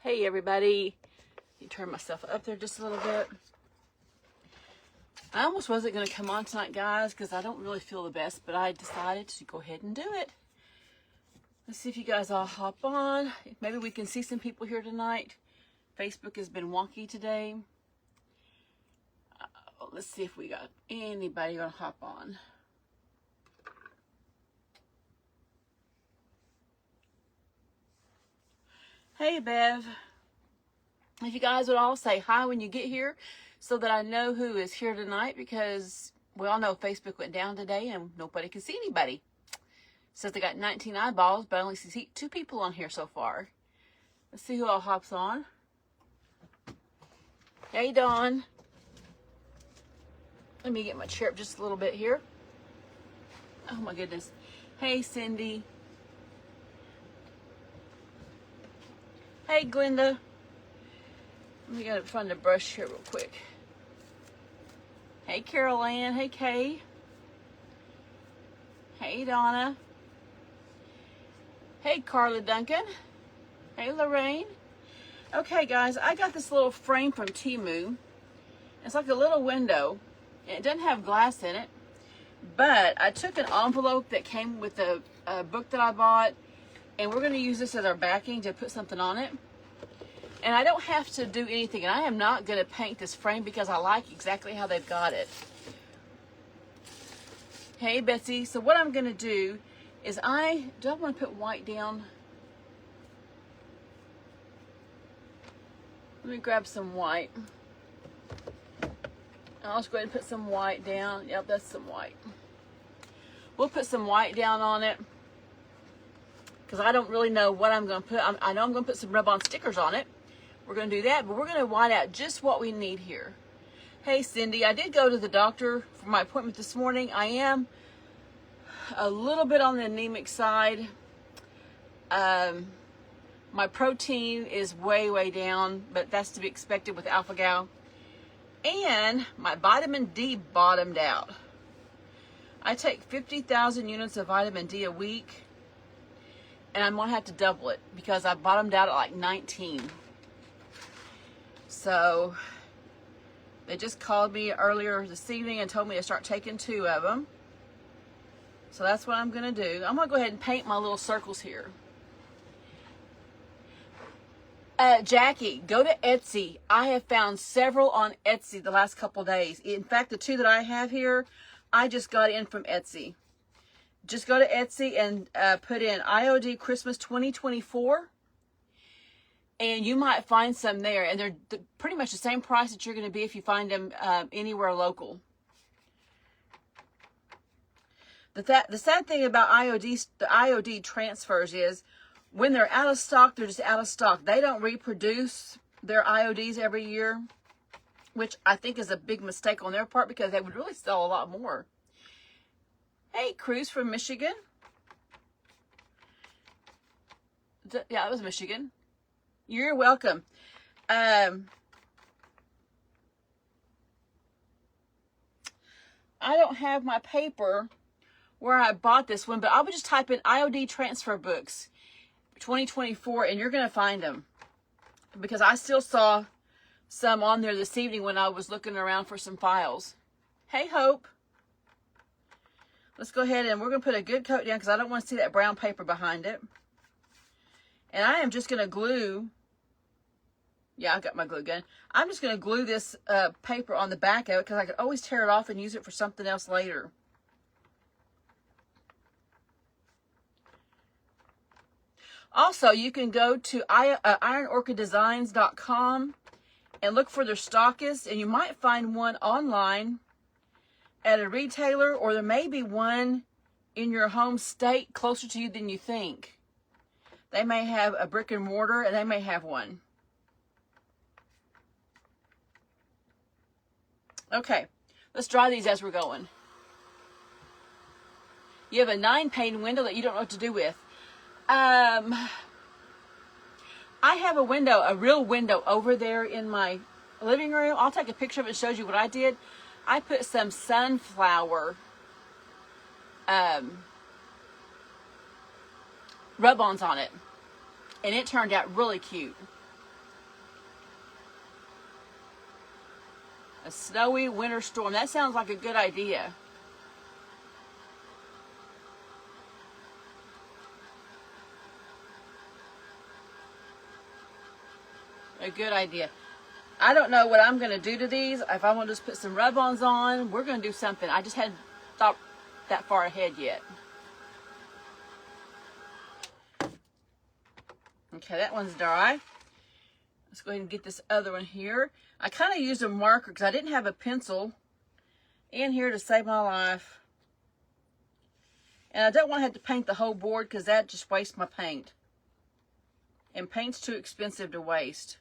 Hey everybody, let me turn myself up there just a little bit. I almost wasn't going to come on tonight, guys, because I don't really feel the best, but I decided to go ahead and do it. Let's see if you guys all hop on. Maybe we can see some people here tonight. Facebook has been wonky today. Let's see if we got anybody going to hop on. Hey, Bev. If you guys would all say hi when you get here so that I know who is here tonight, because we all know Facebook went down today and nobody can see anybody. It says they got 19 eyeballs, but I only see 2 people on here so far. Let's see who all hops on. Hey, Dawn. Let me get my chair up just a little bit here. Oh, my goodness. Hey, Cindy. Hey, Glenda. Let me get find the brush here real quick. Hey, Carol Ann. Hey, Kay. Hey, Donna. Hey, Carla Duncan. Hey, Lorraine. Okay, guys, I got this little frame from Temu. It's like a little window, and it doesn't have glass in it. But I took an envelope that came with a book that I bought, and we're going to use this as our backing to put something on it. And I don't have to do anything. And I am not going to paint this frame because I like exactly how they've got it. Hey, Betsy. So what I'm going to do is do I want to put white down? Let me grab some white. I'll just go ahead and put some white down. Yep, that's some white. We'll put some white down on it because I don't really know what I'm going to put. I know I'm going to put some rub-on stickers on it. We're going to do that, but we're going to white out just what we need here. Hey, Cindy, I did go to the doctor for my appointment this morning. I am a little bit on the anemic side. My protein is way, way down, but that's to be expected with alpha-gal. And my vitamin D bottomed out. I take 50,000 units of vitamin D a week, and I'm going to have to double it because I bottomed out at like 19. So they just called me earlier this evening and told me to start taking 2 of them. So that's what I'm going to do. I'm going to go ahead and paint my little circles here. Jackie, go to Etsy. I have found several on Etsy the last couple days. In fact, the 2 that I have here, I just got in from Etsy. Just go to Etsy and put in IOD Christmas 2024. And you might find some there. And they're pretty much the same price that you're going to be if you find them anywhere local. The sad thing about the IOD transfers is when they're out of stock, they're just out of stock. They don't reproduce their IODs every year, which I think is a big mistake on their part because they would really sell a lot more. Hey, Cruz from Michigan. Yeah, that was Michigan. You're welcome. I don't have my paper where I bought this one, but I would just type in IOD transfer books 2024 and you're going to find them, because I still saw some on there this evening when I was looking around for some files. Hey, Hope. Let's go ahead and we're going to put a good coat down because I don't want to see that brown paper behind it. And I am just going to glue. Yeah, I got my glue gun. I'm just going to glue this paper on the back of it because I could always tear it off and use it for something else later. Also, you can go to ironorchiddesigns.com and look for their stockists, and you might find one online at a retailer, or there may be one in your home state closer to you than you think. They may have a brick and mortar, and they may have one. Okay, let's dry these as we're going. You have a 9-pane window that you don't know what to do with. I have a window, a real window over there in my living room. I'll take a picture of it and show you what I did. I put some sunflower rub-ons on it, and it turned out really cute. A snowy winter storm. That sounds like a good idea. A good idea. I don't know what I'm going to do to these. If I want to just put some rub-ons on, we're going to do something. I just hadn't thought that far ahead yet. Okay, that one's dry. Let's go ahead and get this other one here. I kind of used a marker because I didn't have a pencil in here to save my life. And I don't want to have to paint the whole board because that just wastes my paint. And paint's too expensive to waste.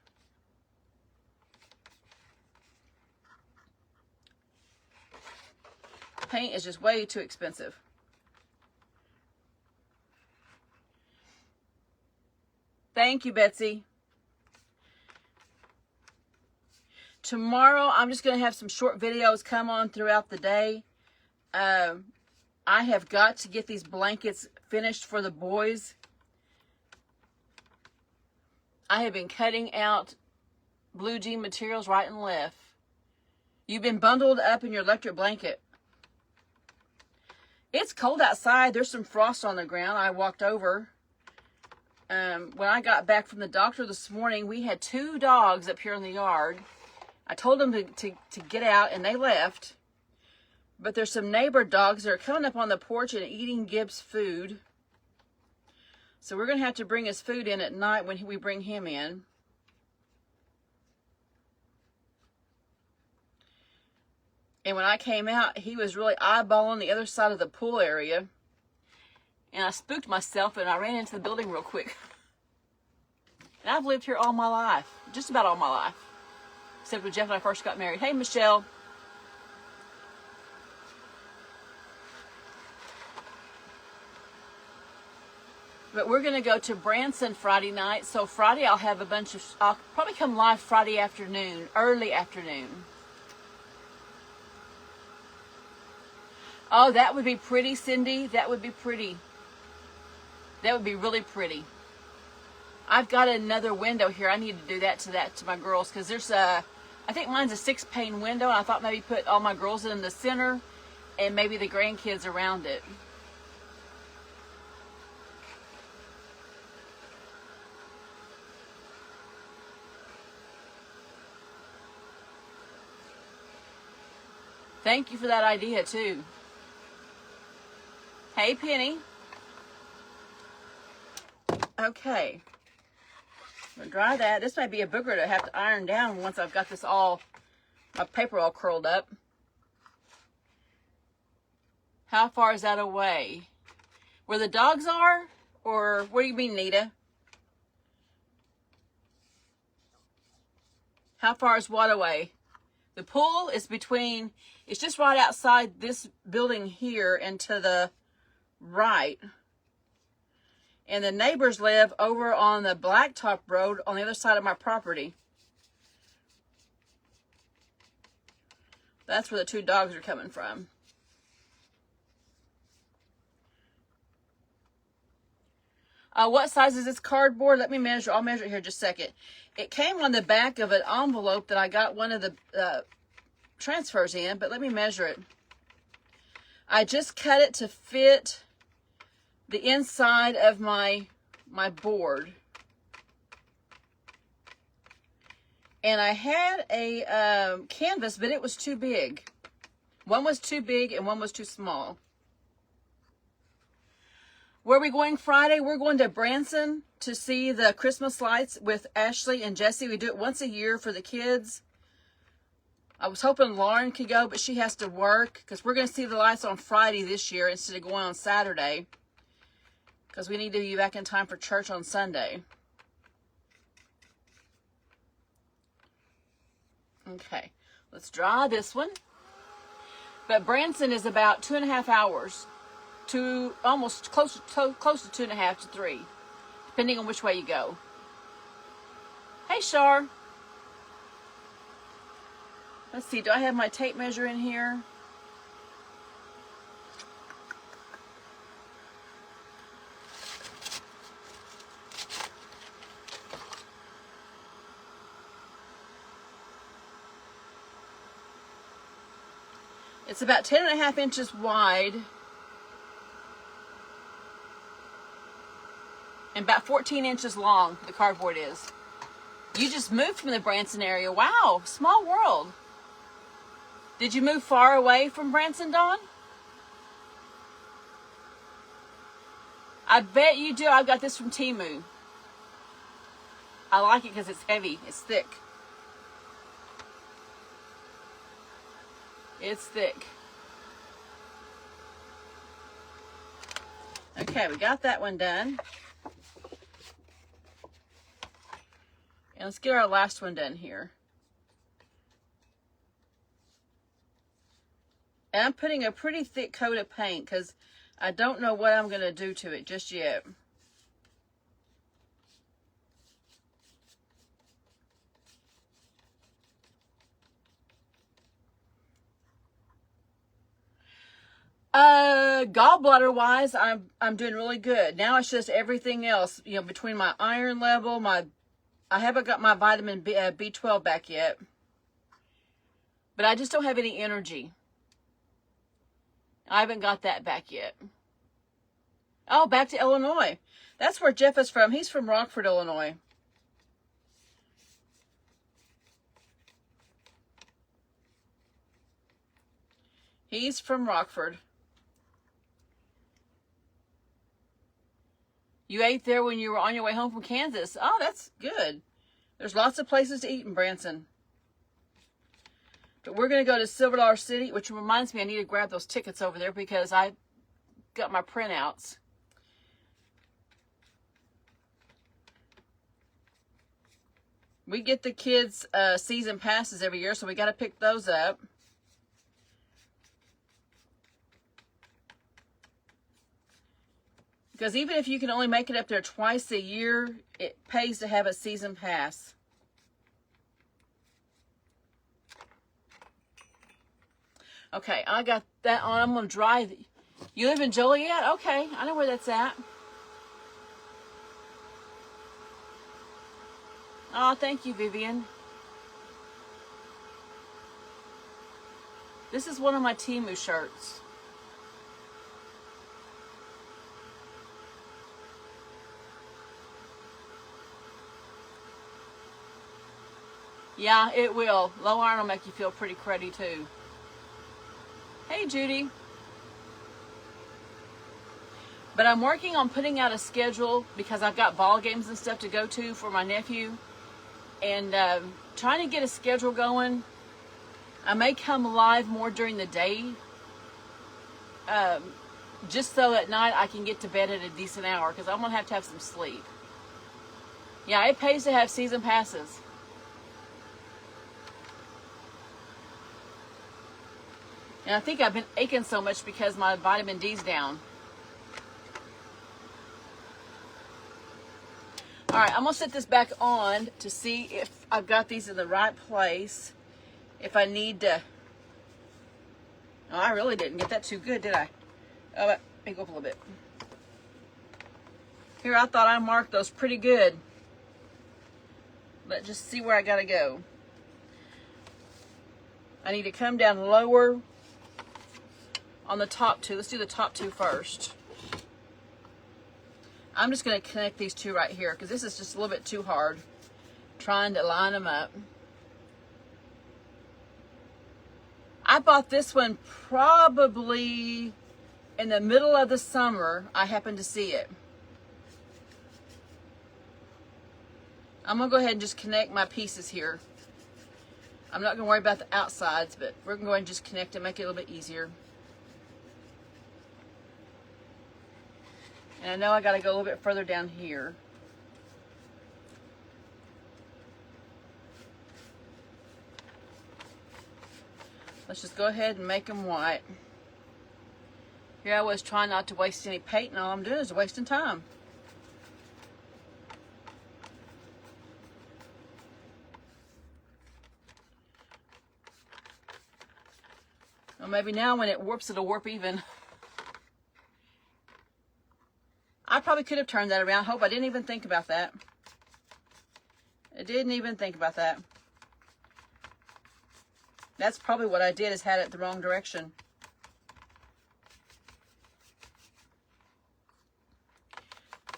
Paint is just way too expensive. Thank you, Betsy. Tomorrow, I'm just going to have some short videos come on throughout the day. I have got to get these blankets finished for the boys. I have been cutting out blue jean materials right and left. You've been bundled up in your electric blanket. It's cold outside. There's some frost on the ground. I walked over. When I got back from the doctor this morning, we had 2 dogs up here in the yard. I told them to get out, and they left. But there's some neighbor dogs that are coming up on the porch and eating Gibbs' food. So we're going to have to bring his food in at night when we bring him in. And when I came out, he was really eyeballing the other side of the pool area. And I spooked myself and I ran into the building real quick. And I've lived here all my life. Just about all my life. Except when Jeff and I first got married. Hey, Michelle. But we're going to go to Branson Friday night. So Friday I'll have a bunch of... I'll probably come live Friday afternoon. Early afternoon. Oh, that would be pretty, Cindy. That would be pretty. That would be really pretty. I've got another window here. I need to do that to my girls because there's a, I think mine's a 6-pane window. And I thought maybe put all my girls in the center and maybe the grandkids around it. Thank you for that idea too. Hey, Penny. Okay. I'm gonna dry that. This might be a booger to have to iron down once I've got this all, my paper all curled up. How far is that away? Where the dogs are? Or what do you mean, Nita? How far is what away? The pool is between, it's just right outside this building here and to the right. And the neighbors live over on the Blacktop Road on the other side of my property. That's where the 2 dogs are coming from. What size is this cardboard? Let me measure. I'll measure it here in just a second. It came on the back of an envelope that I got one of the transfers in, but let me measure it. I just cut it to fit the inside of my board. And I had a canvas, but it was too big. One was too big and one was too small. Where are we going Friday? We're going to Branson to see the Christmas lights with Ashley and Jesse. We do it once a year for the kids. I was hoping Lauren could go, but she has to work because we're going to see the lights on Friday this year instead of going on Saturday because we need to be back in time for church on Sunday. Okay, let's dry this one. But Branson is about 2.5 hours to almost close to 2.5 to 3, depending on which way you go. Hey, Shar. Let's see, do I have my tape measure in here? It's about 10.5 inches wide and about 14 inches long, the cardboard is. You just moved from the Branson area. Wow, small world. Did you move far away from Branson, Dawn? I bet you do. I got this from Temu. I like it because it's heavy. It's thick. It's thick. Okay, we got that one done. And let's get our last one done here. And I'm putting a pretty thick coat of paint because I don't know what I'm going to do to it just yet. Gallbladder wise, I'm doing really good. Now it's just everything else, you know, between my iron level, I haven't got my vitamin B12 back yet. But I just don't have any energy. I haven't got that back yet. Oh, back to Illinois. That's where Jeff is from. He's from Rockford, Illinois. He's from Rockford. You ate there when you were on your way home from Kansas. Oh, that's good. There's lots of places to eat in Branson. But we're going to go to Silver Dollar City, which reminds me I need to grab those tickets over there because I got my printouts. We get the kids' season passes every year, so we got to pick those up. Because even if you can only make it up there twice a year, it pays to have a season pass. Okay, I got that on. I'm going to dry. You live in Joliet? Okay, I know where that's at. Oh, thank you, Vivian. This is one of my Temu shirts. Yeah, it will. Low iron will make you feel pretty cruddy too. Hey, Judy. But I'm working on putting out a schedule because I've got ball games and stuff to go to for my nephew. And trying to get a schedule going. I may come live more during the day. Just so at night I can get to bed at a decent hour because I'm going to have some sleep. Yeah, it pays to have season passes. And I think I've been aching so much because my vitamin D's down. All right, I'm going to set this back on to see if I've got these in the right place. If I need to... Oh, I really didn't get that too good, did I? Oh, let me go up a little bit. Here, I thought I marked those pretty good. Let's just see where I got to go. I need to come down lower on the top two. Let's do the top two first. I'm just going to connect these two right here because this is just a little bit too hard trying to line them up. I bought this one probably in the middle of the summer. I happened to see it. I'm going to go ahead and just connect my pieces here. I'm not going to worry about the outsides, but we're going to go ahead and just connect and make it a little bit easier. And I know I got to go a little bit further down here. Let's just go ahead and make them white. Here I was trying not to waste any paint, and all I'm doing is wasting time. Well, maybe now when it warps, it'll warp even. I probably could have turned that around. Hope I didn't even think about that. I didn't even think about that. That's probably what I did, is had it the wrong direction.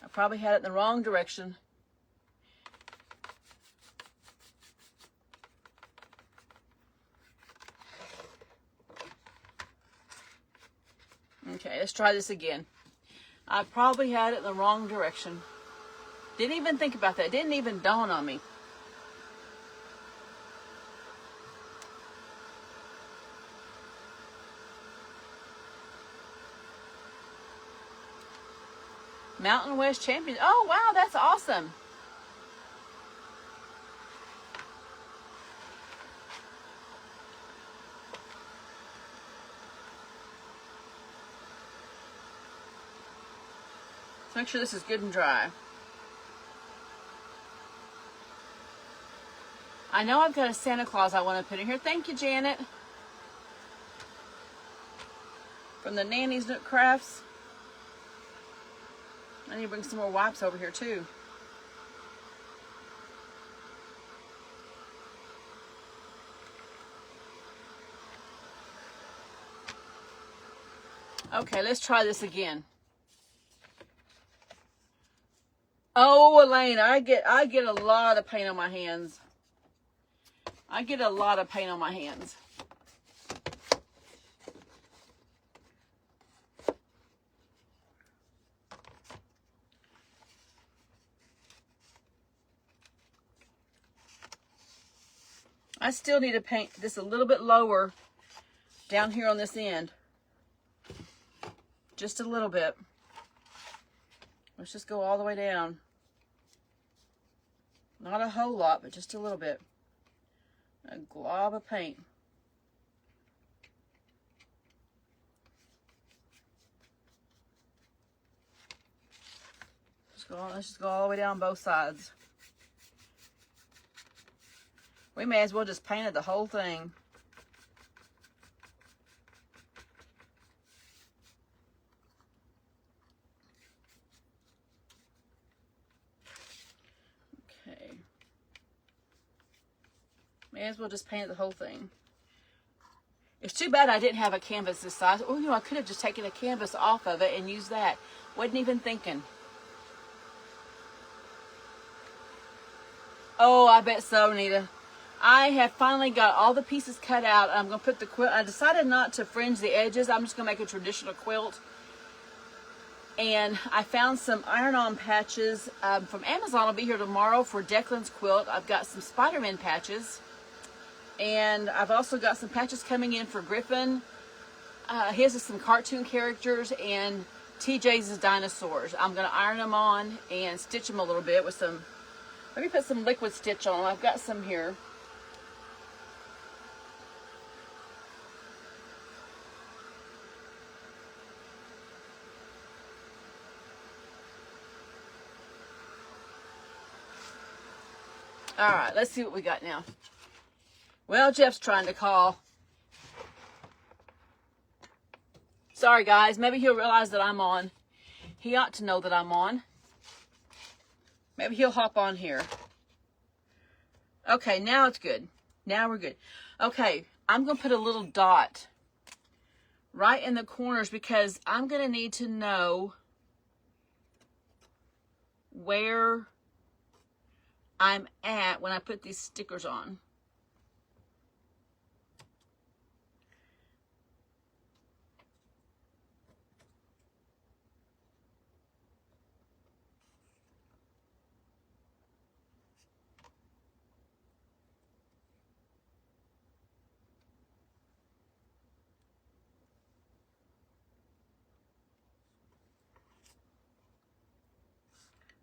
I probably had it in the wrong direction. Okay, let's try this again. I probably had it in the wrong direction. Didn't even think about that. It didn't even dawn on me. Mountain West Champion. Oh, wow, that's awesome. Let's make sure this is good and dry. I know I've got a Santa Claus I want to put in here. Thank you, Janet. From the Nanny's Nook Crafts. I need to bring some more wipes over here too. Okay, let's try this again. Oh, Elaine, I get a lot of paint on my hands. I get a lot of paint on my hands. I still need to paint this a little bit lower down here on this end. Just a little bit. Let's just go all the way down. Not a whole lot, but just a little bit. A glob of paint. Let's just go all the way down both sides. We may as well just paint it the whole thing. Okay. May as well just paint it the whole thing. It's too bad I didn't have a canvas this size. Oh, you know, I could have just taken a canvas off of it and used that. Wasn't even thinking. Oh, I bet so, Nita. I have finally got all the pieces cut out. I'm going to put the quilt. I decided not to fringe the edges. I'm just going to make a traditional quilt. And I found some iron-on patches from Amazon. I'll be here tomorrow for Declan's quilt. I've got some Spider-Man patches. And I've also got some patches coming in for Griffin. His is some cartoon characters, and TJ's is dinosaurs. I'm going to iron them on and stitch them a little bit with some... Let me put some liquid stitch on them. I've got some here. All right, let's see what we got now. Well, Jeff's trying to call. Sorry, guys. Maybe he'll realize that I'm on. He ought to know that I'm on. Maybe he'll hop on here. Okay, now it's good. Now we're good. Okay, I'm going to put a little dot right in the corners because I'm going to need to know where I'm at when I put these stickers on.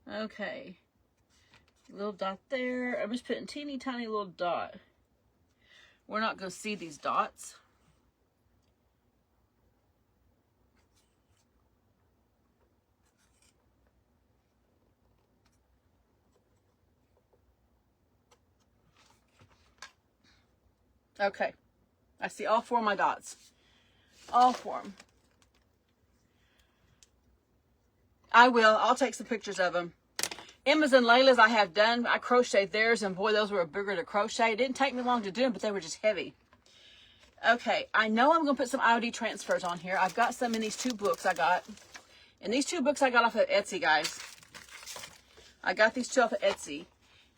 Okay, little dot there. I'm just putting teeny tiny little dot. We're not going to see these dots. Okay, I see all four of my dots. All four of them. I will. I'll take some pictures of them. Emma's and Layla's I have done. I crocheted theirs, and boy, those were a bigger to crochet. It didn't take me long to do them, but they were just heavy. Okay, I know I'm going to put some IOD transfers on here. I've got some in these 2 books I got. And these 2 books I got off of Etsy, guys. I got these 2 off of Etsy.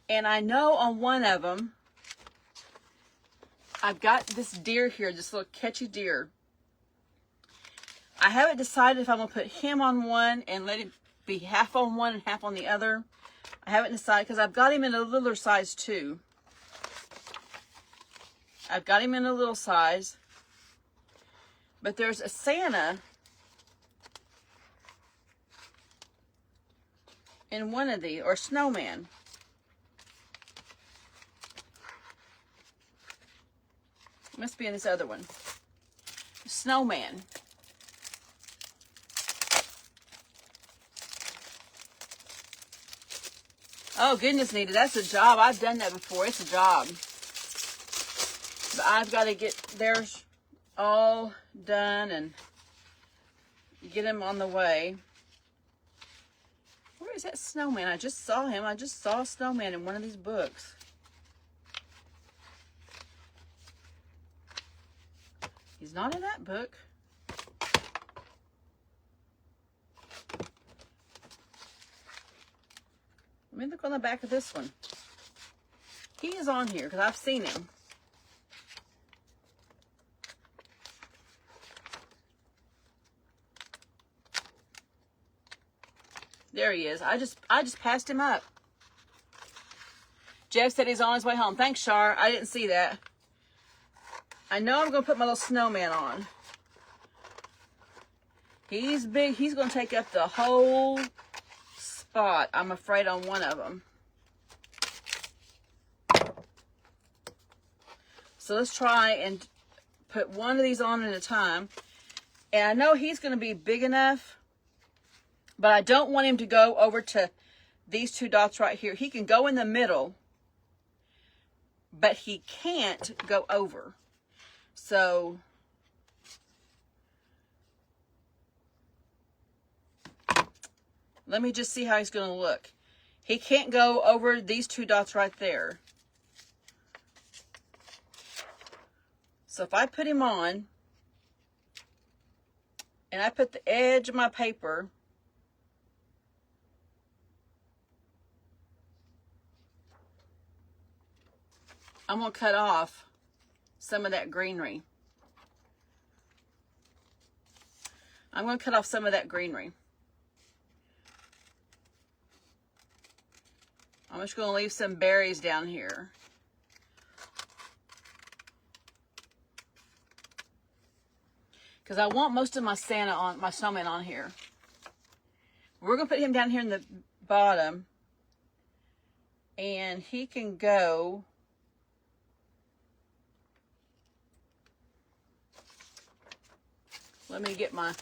And I know on one of them, I've got this deer here, this little catchy deer. I haven't decided if I'm going to put him on one and let it be half on one and half on the other. I haven't decided because I've got him in a littler size too. I've got him in a little size. But there's a Santa in one of these, or snowman. Must be in this other one. Snowman. Oh, goodness, Nita, that's a job. I've done that before. It's a job. But I've got to get theirs all done and get him on the way. Where is that snowman? I just saw him. I just saw a snowman in one of these books. He's not in that book. Let me look on the back of this one. He is on here because I've seen him. There he is. I just passed him up. Jeff said he's on his way home. Thanks, Shar. I didn't see that. I know I'm going to put my little snowman on. He's big. He's going to take up the whole spot, I'm afraid, on one of them. So let's try and put one of these on at a time. And I know he's going to be big enough, but I don't want him to go over to these 2 dots right here. He can go in the middle, but he can't go over. So let me just see how he's going to look. He can't go over these 2 dots right there. So if I put him on and I put the edge of my paper I'm going to cut off some of that greenery. I'm going to cut off some of that greenery. I'm just going to leave some berries down here. Because I want most of my Santa on, my snowman on here. We're going to put him down here in the bottom. And he can go... Let me get my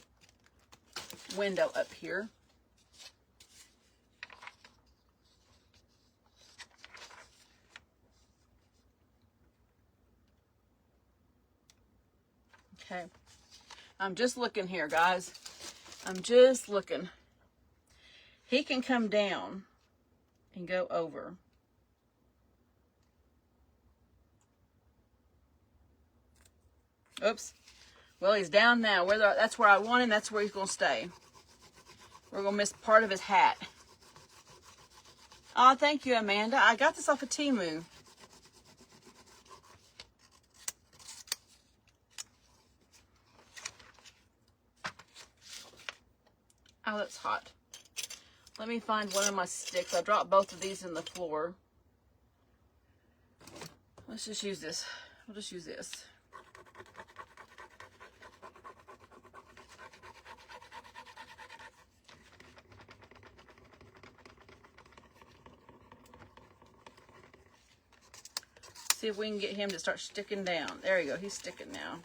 window up here. Okay. I'm just looking here, guys. I'm just looking. He can come down and go over. Oops. Well, he's down now. That's where I want him. That's where he's going to stay. We're going to miss part of his hat. Oh, thank you, Amanda. I got this off of Temu. Oh, that's hot. Let me find one of my sticks. I dropped both of these in the floor. Let's just use this. We'll just use this. See if we can get him to start sticking down. There you go. He's sticking now.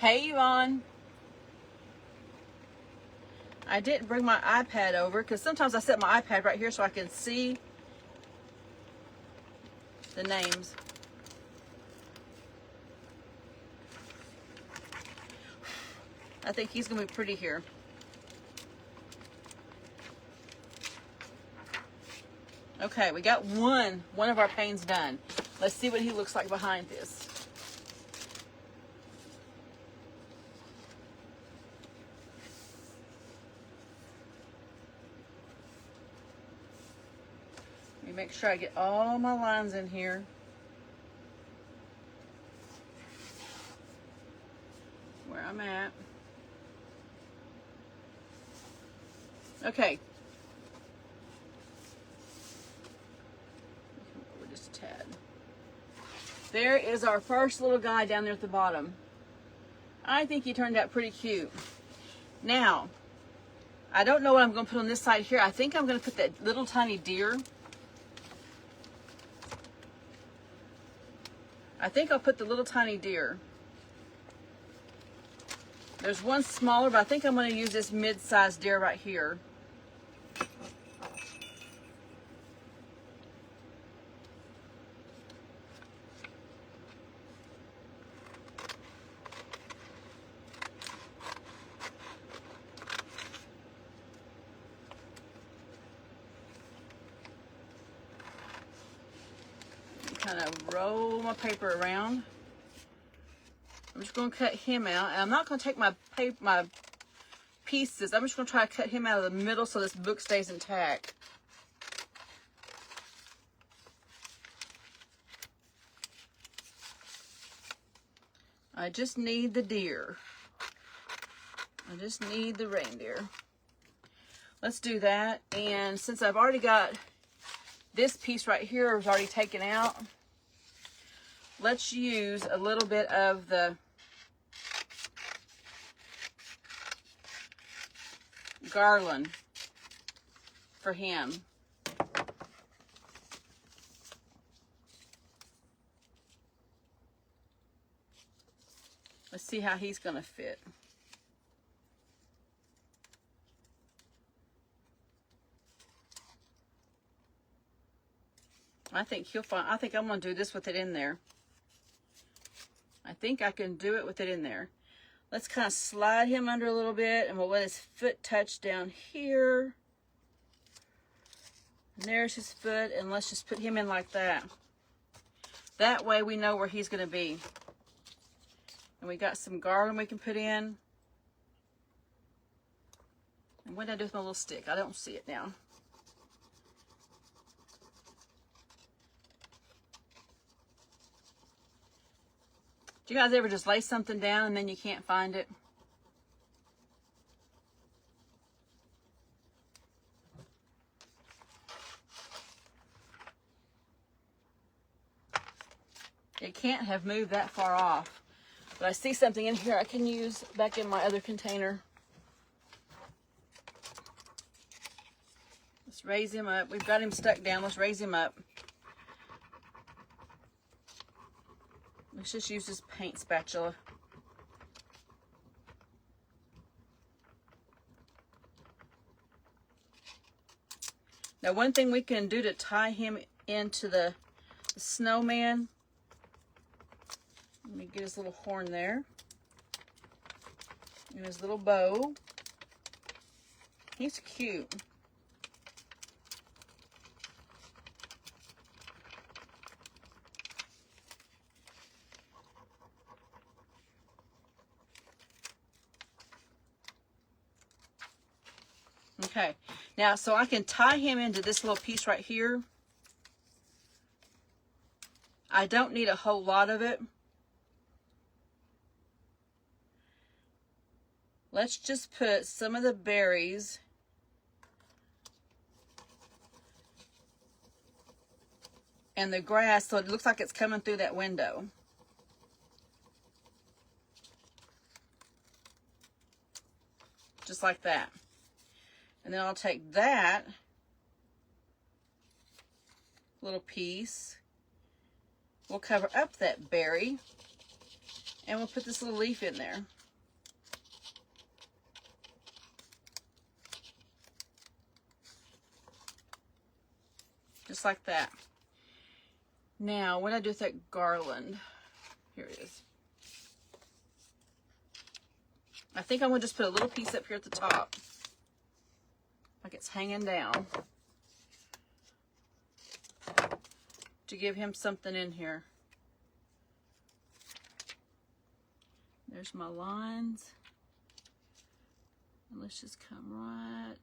Hey, Yvonne. I didn't bring my iPad over because sometimes I set my iPad right here so I can see the names. I think he's going to be pretty here. Okay, we got one of our panes done. Let's see what he looks like behind this. Let me make sure I get all my lines in here. Where I'm at. Okay. Just a tad. There is our first little guy down there at the bottom. I think he turned out pretty cute. Now, I don't know what I'm going to put on this side here. I think I'm going to put that little tiny deer. I think I'll put the little tiny deer. There's one smaller, but I think I'm going to use this mid-sized deer right here. Kind of roll my paper around. I'm just going to cut him out. And I'm not going to take my pieces. I'm just going to try to cut him out of the middle so this book stays intact. I just need the deer. I just need the reindeer. Let's do that. And since I've already got this piece right here is already taken out, let's use a little bit of the garland for him. Let's see how he's going to fit. I think he'll find, I think I'm going to do this with it in there. I think I can do it with it in there. Let's kind of slide him under a little bit, and we'll let his foot touch down here. And there's his foot, and let's just put him in like that. That way we know where he's going to be. And we got some garland we can put in. And what did I do with my little stick? I don't see it now. Do you guys ever just lay something down and then you can't find it? It can't have moved that far off. But I see something in here I can use back in my other container. Let's raise him up. We've got him stuck down. Let's raise him up. Let's just use this paint spatula. Now, one thing we can do to tie him into the snowman, let me get his little horn there, and his little bow. He's cute. Okay, now so I can tie him into this little piece right here. I don't need a whole lot of it. Let's just put some of the berries and the grass so it looks like it's coming through that window. Just like that. And then I'll take that little piece. We'll cover up that berry. And we'll put this little leaf in there. Just like that. Now, what do I do with that garland? Here it is. I think I'm going to just put a little piece up here at the top. Like it's hanging down. To give him something in here. There's my lines. And let's just come right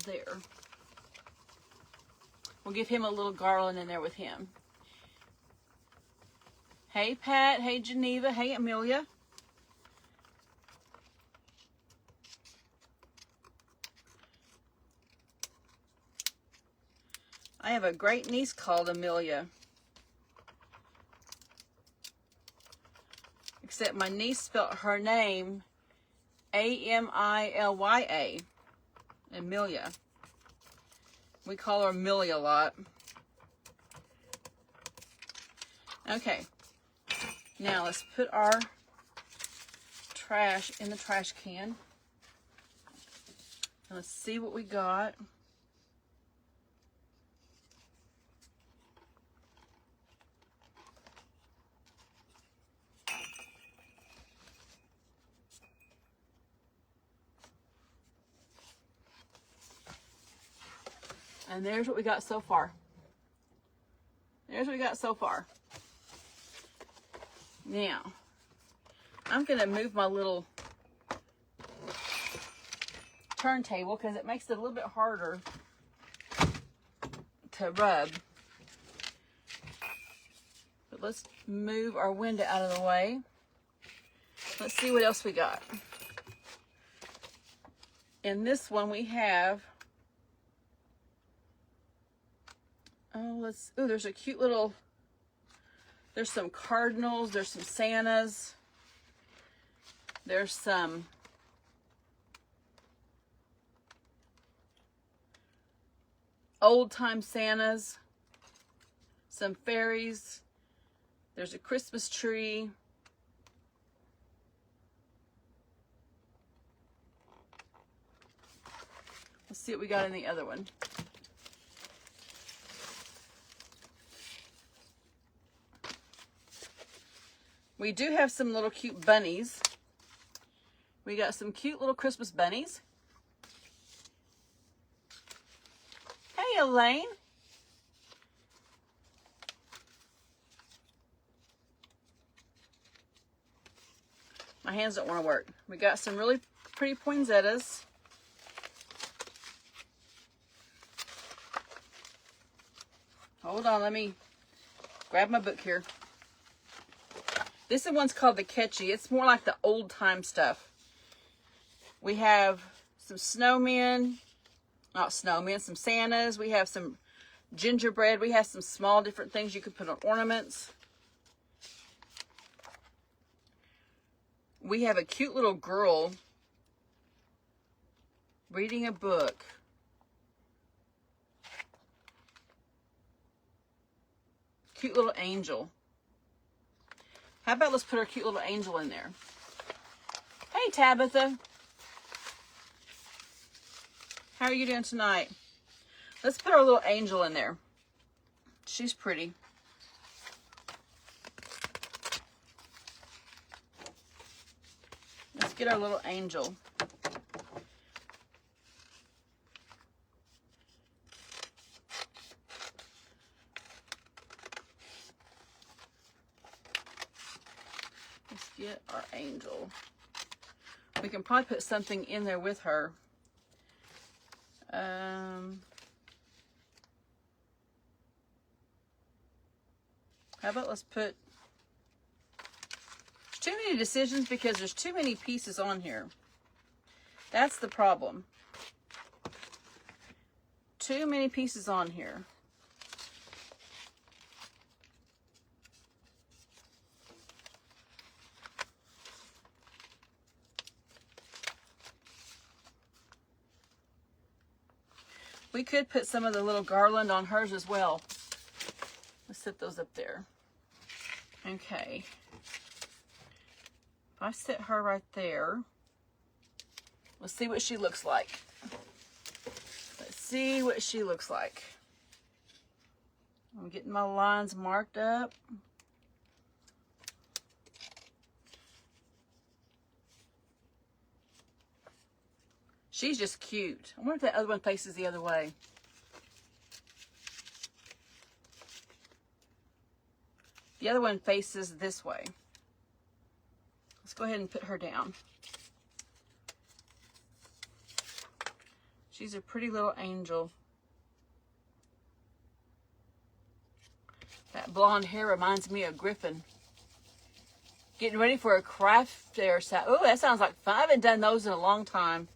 there. We'll give him a little garland in there with him. Hey, Pat. Hey, Geneva. Hey, Amelia. I have a great niece called Amelia. Except my niece spelled her name A-M-I-L-Y-A. Amelia. We call her Amelia a lot. Okay. Now let's put our trash in the trash can. And let's see what we got. And there's what we got so far. There's what we got so far. Now, I'm going to move my little turntable because it makes it a little bit harder to rub. But let's move our window out of the way. Let's see what else we got. In this one we have, there's a cute little, there's some cardinals, there's some Santas, there's some old-time Santas, some fairies, there's a Christmas tree, let's see what we got in the other one. We do have some little cute bunnies. We got some cute little Christmas bunnies. Hey, Elaine. My hands don't want to work. We got some really pretty poinsettias. Hold on, let me grab my book here. This one's called the Catchy. It's more like the old time stuff. We have some snowmen, not snowmen, some Santas. We have some gingerbread. We have some small different things you could put on ornaments. We have a cute little girl reading a book. Cute little angel. How about let's put our cute little angel in there. Hey, Tabitha. How are you doing tonight? Let's put our little angel in there. She's pretty. Let's get our little angel. Let's get our angel. We can probably put something in there with her. How about let's put, there's too many decisions because there's too many pieces on here. That's the problem. Too many pieces on here. We could put some of the little garland on hers as well. Let's set those up there. Okay. If I set her right there, let's see what she looks like. Let's see what she looks like. I'm getting my lines marked up. She's just cute. I wonder if that other one faces the other way. The other one faces this way. Let's go ahead and put her down. She's a pretty little angel. That blonde hair reminds me of Griffin. Getting ready for a craft fair. Oh, that sounds like fun. I haven't done those in a long time.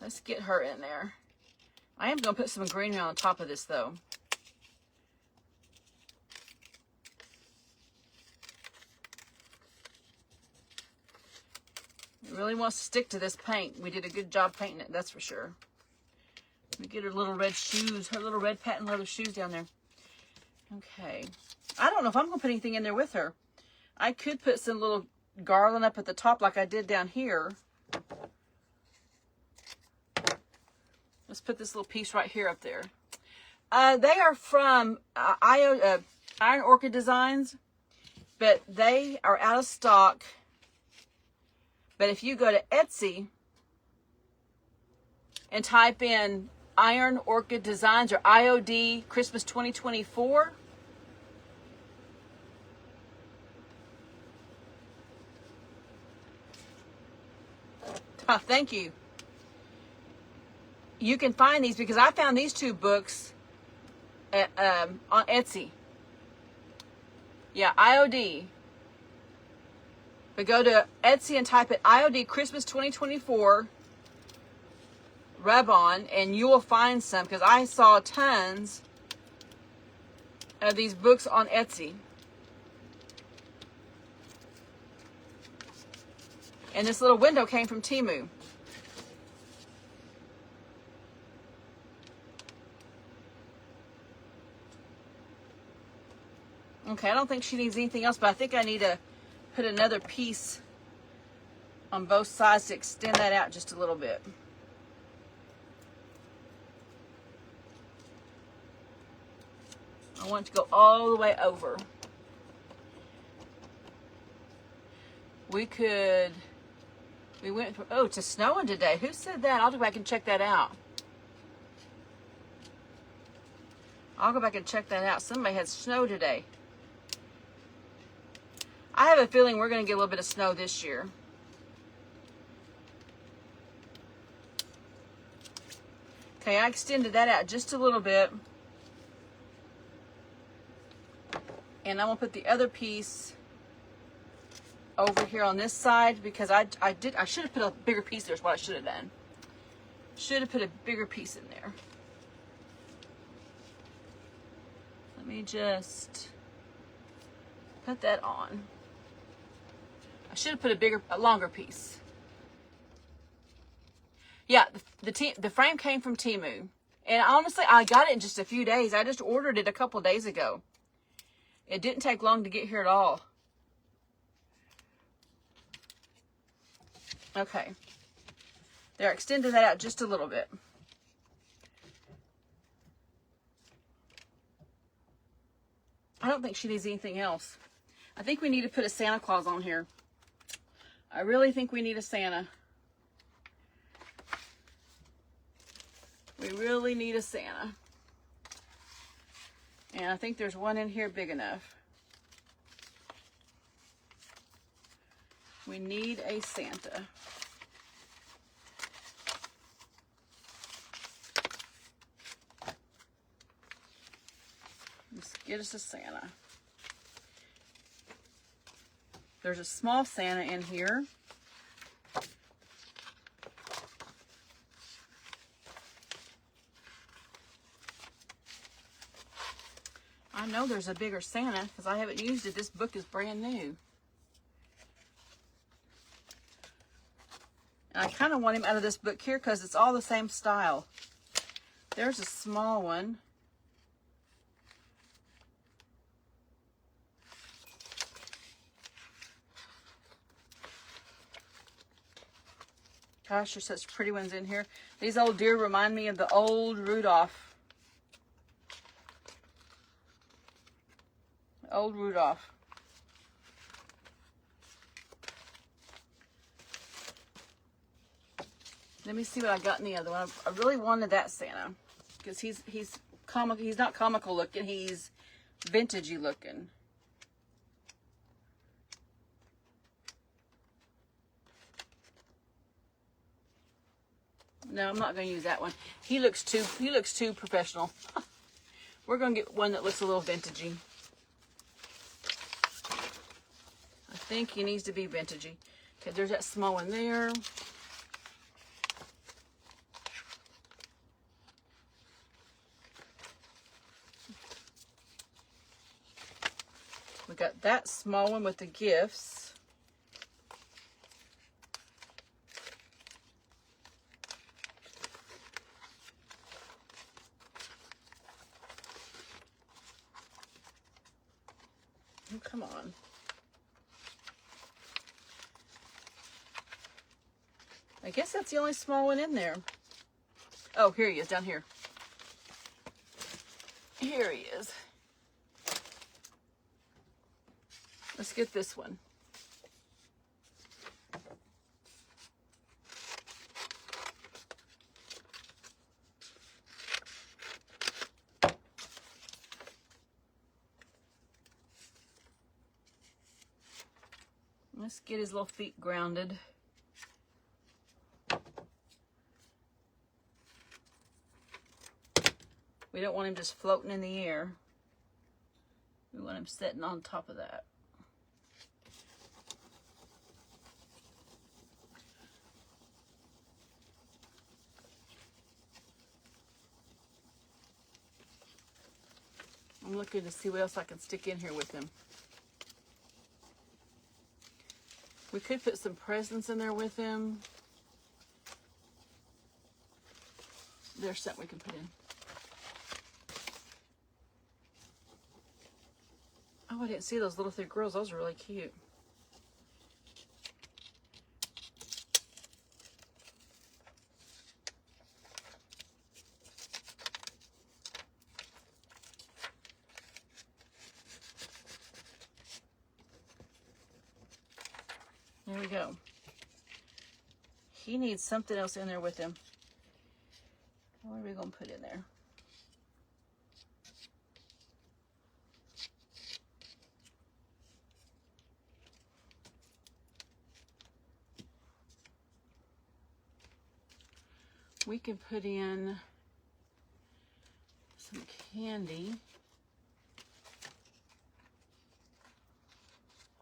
Let's get her in there. I am going to put some greenery on top of this, though. It really wants to stick to this paint. We did a good job painting it, that's for sure. Let me get her little red shoes, her little red patent leather shoes down there. Okay. I don't know if I'm going to put anything in there with her. I could put some little garland up at the top like I did down here. Let's put this little piece right here up there. They are from Iron Orchid Designs, but they are out of stock. But if you go to Etsy and type in Iron Orchid Designs or IOD Christmas 2024, thank you. You can find these because I found these two books at, on Etsy. Yeah, IOD. But go to Etsy and type it IOD Christmas 2024 rub-on and you will find some because I saw tons of these books on Etsy. And this little window came from Temu. Okay, I don't think she needs anything else, but I think I need to put another piece on both sides to extend that out just a little bit. I want it to go all the way over. We went from, oh, it's snowing today. Who said that? I'll go back and check that out. I'll go back and check that out. Somebody had snow today. I have a feeling we're going to get a little bit of snow this year. Okay, I extended that out just a little bit. And I'm going to put the other piece over here on this side because I should have put a bigger piece there is what I should have done. Should have put a bigger piece in there. Let me just put that on. I should have put a longer piece. Yeah, the frame came from Temu. And honestly, I got it in just a few days. I just ordered it a couple days ago. It didn't take long to get here at all. Okay. They're extending that out just a little bit. I don't think she needs anything else. I think we need to put a Santa Claus on here. I really think we need a Santa. We really need a Santa. And I think there's one in here big enough. We need a Santa. Let's get us a Santa. There's a small Santa in here. I know there's a bigger Santa because I haven't used it. This book is brand new. And I kind of want him out of this book here because it's all the same style. There's a small one. Gosh, there's such pretty ones in here. These old deer remind me of the old Rudolph. Old Rudolph. Let me see what I got in the other one. I really wanted that Santa because he's comical. He's not comical looking. He's vintagey looking. No, I'm not going to use that one. He looks too professional. We're going to get one that looks a little vintagey. I think he needs to be vintagey. Okay, there's that small one there. We got that small one with the gifts. Oh, come on. I guess that's the only small one in there. Oh, here he is, down here. Here he is. Let's get this one. Let's get his little feet grounded. We don't want him just floating in the air. We want him sitting on top of that. I'm looking to see what else I can stick in here with him. We could put some presents in there with him. There's something we can put in. Oh, I didn't see those little 3 girls. Those are really cute. There we go. He needs something else in there with him. What are we going to put in there? We can put in some candy.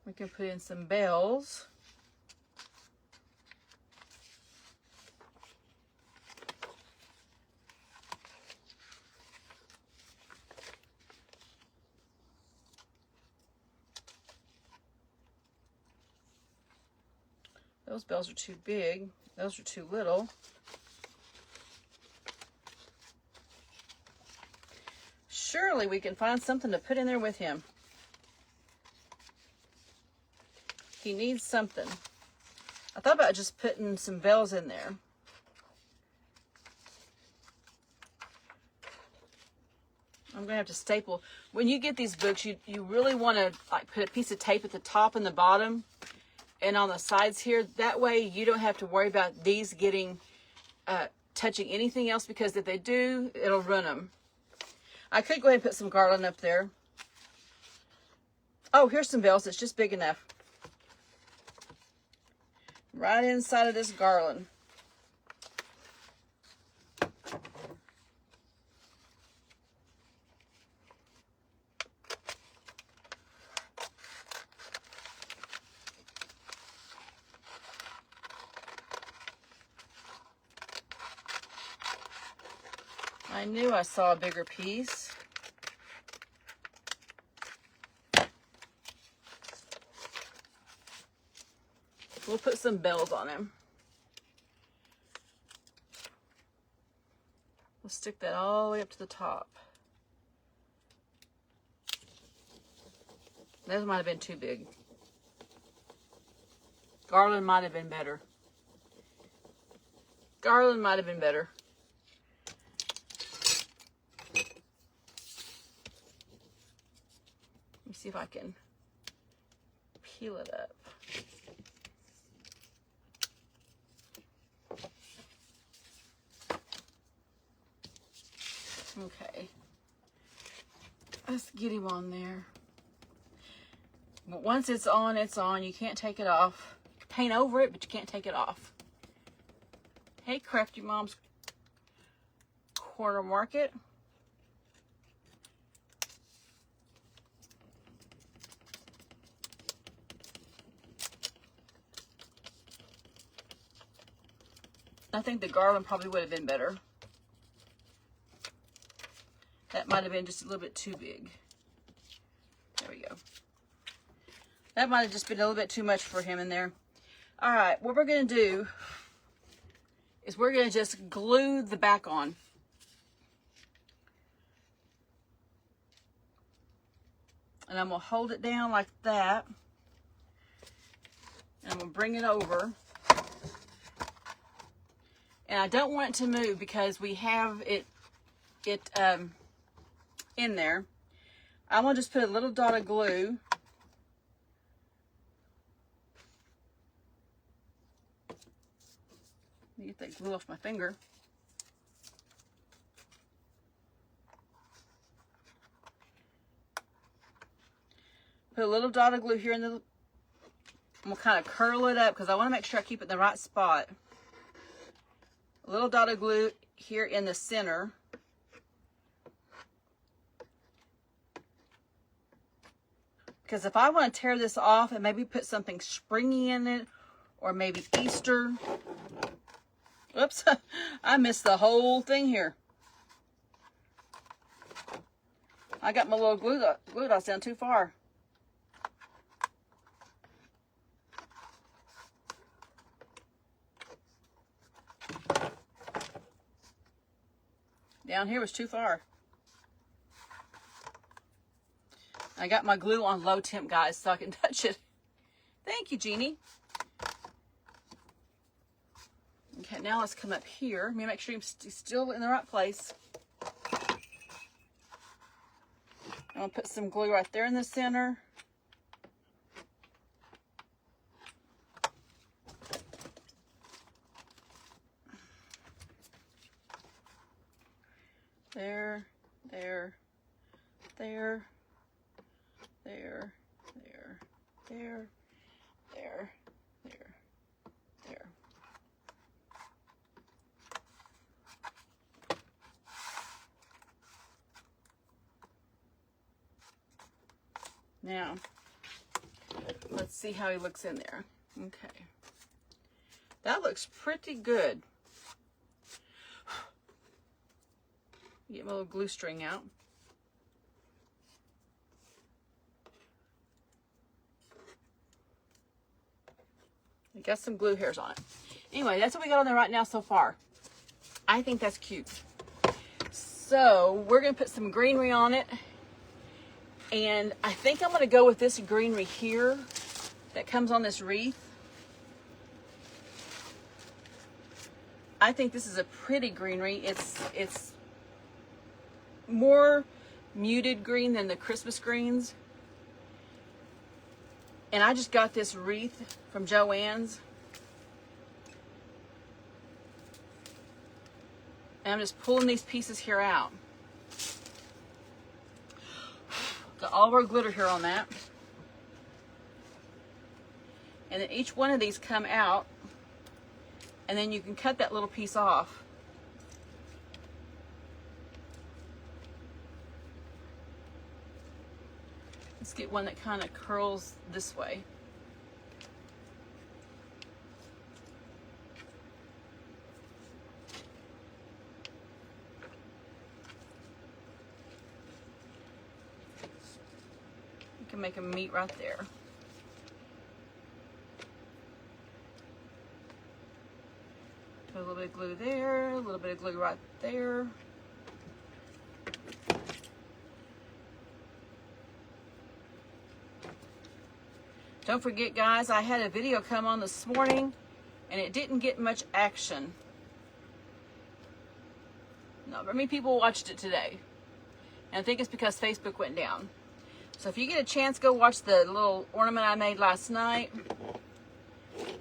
We can put in some bells. Those bells are too big. Those are too little. Surely we can find something to put in there with him. He needs something. I thought about just putting some bells in there. I'm going to have to staple. When you get these books, you really want to like put a piece of tape at the top and the bottom and on the sides here. That way you don't have to worry about these getting touching anything else, because if they do, it'll ruin them. I could go ahead and put some garland up there. Oh, here's some bells. It's just big enough. Right inside of this garland. I knew I saw a bigger piece. We'll put some bells on him. We'll stick that all the way up to the top. Those might have been too big. Garland might have been better. Garland might have been better. Let me see if I can peel it up. Okay. Let's get him on there. But once it's on, it's on. You can't take it off. You can paint over it, but you can't take it off. Hey, Crafty Mom's Corner Market. I think the garland probably would have been better. That might have been just a little bit too big. There we go. That might have just been a little bit too much for him in there. All right, what we're going to do is we're going to just glue the back on. And I'm going to hold it down like that. And I'm going to bring it over. And I don't want it to move because we have it in there. I'm going to just put a little dot of glue. Let me get that glue off my finger. Put a little dot of glue here in the... I'm going to kind of curl it up because I want to make sure I keep it in the right spot. A little dot of glue here in the center. Because if I want to tear this off and maybe put something springy in it, or maybe Easter. Oops, I missed the whole thing here. I got my little glue dots down too far. Down here was too far. I got my glue on low temp, guys, so I can touch it. Thank you, Jeannie. Okay, now let's come up here. Let me make sure I'm still in the right place. I'm going to put some glue right there in the center. There, there, there, there, there, there, there, there, there. Now, let's see how he looks in there. Okay. That looks pretty good. Get my little glue string out. I got some glue hairs on it. Anyway, that's what we got on there right now so far. I think that's cute. So we're going to put some greenery on it. And I think I'm going to go with this greenery here that comes on this wreath. I think this is a pretty greenery. It's more muted green than the Christmas greens. And I just got this wreath from Joann's. And I'm just pulling these pieces here out. Got all of our glitter here on that. And then each one of these come out. And then you can cut that little piece off. Let's get one that kind of curls this way. You can make them meet right there. Put a little bit of glue there, a little bit of glue right there. Don't forget, guys, I had a video come on this morning and it didn't get much action. Not very many people watched it today. And I think it's because Facebook went down. So if you get a chance, go watch the little ornament I made last night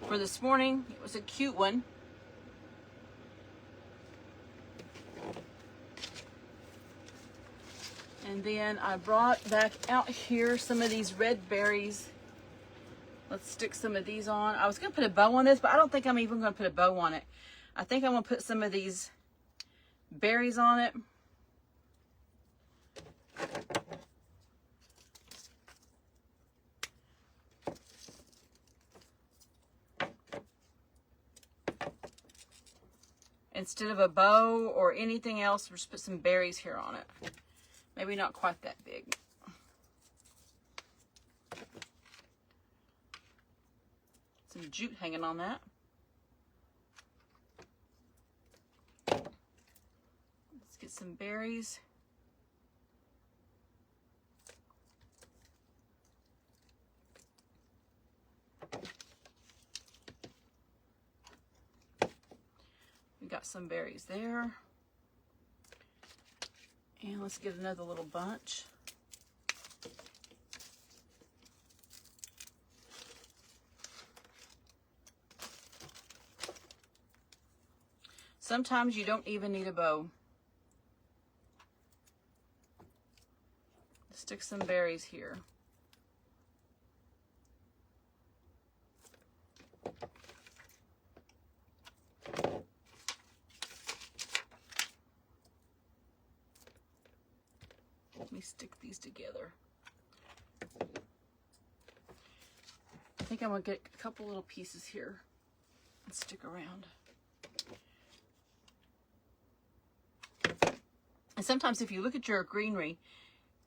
for this morning. It was a cute one. And then I brought back out here some of these red berries. Let's stick some of these on. I was going to put a bow on this, but I don't think I'm even going to put a bow on it. I think I'm going to put some of these berries on it. Instead of a bow or anything else, we'll just put some berries here on it. Maybe not quite that big. Some jute hanging on that. Let's get some berries. We got some berries there. And let's get another little bunch. Sometimes you don't even need a bow. Stick some berries here. Let me stick these together. I think I'm going to get a couple little pieces here and stick around. And sometimes if you look at your greenery,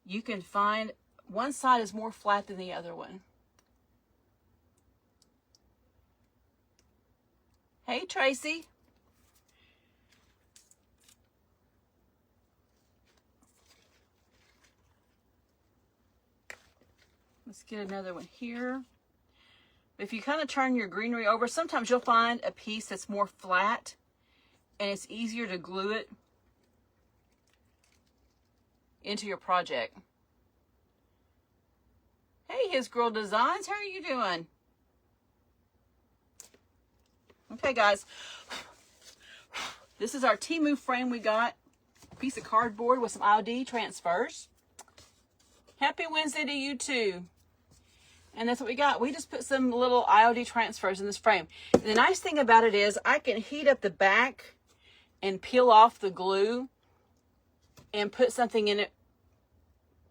you can find one side is more flat than the other one. Hey, Tracy. Let's get another one here. If you kind of turn your greenery over, sometimes you'll find a piece that's more flat and it's easier to glue it into your project. Hey, His Girl Designs, how are you doing? Okay, guys. This is our Temu frame we got. A piece of cardboard with some IOD transfers. Happy Wednesday to you too. And that's what we got. We just put some little IOD transfers in this frame. And the nice thing about it is I can heat up the back and peel off the glue and put something in it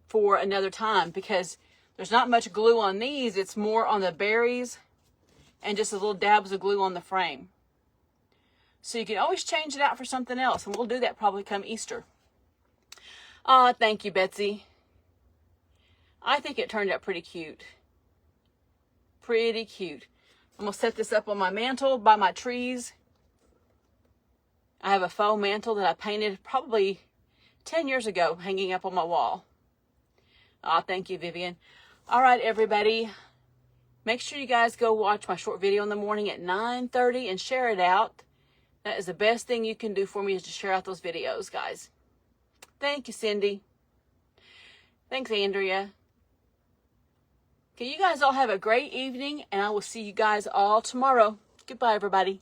for another time, because there's not much glue on these. It's more on the berries and just a little dabs of glue on the frame. So you can always change it out for something else, and we'll do that probably come Easter. Thank you, Betsy. I think it turned out pretty cute. Pretty cute. I'm going to set this up on my mantle by my trees. I have a faux mantle that I painted probably 10 years ago hanging up on my wall. Thank you, Vivian. All right, everybody. Make sure you guys go watch my short video in the morning at 9:30 and share it out. That is the best thing you can do for me, is to share out those videos, guys. Thank you, Cindy. Thanks, Andrea. Okay, you guys all have a great evening, and I will see you guys all tomorrow. Goodbye, everybody.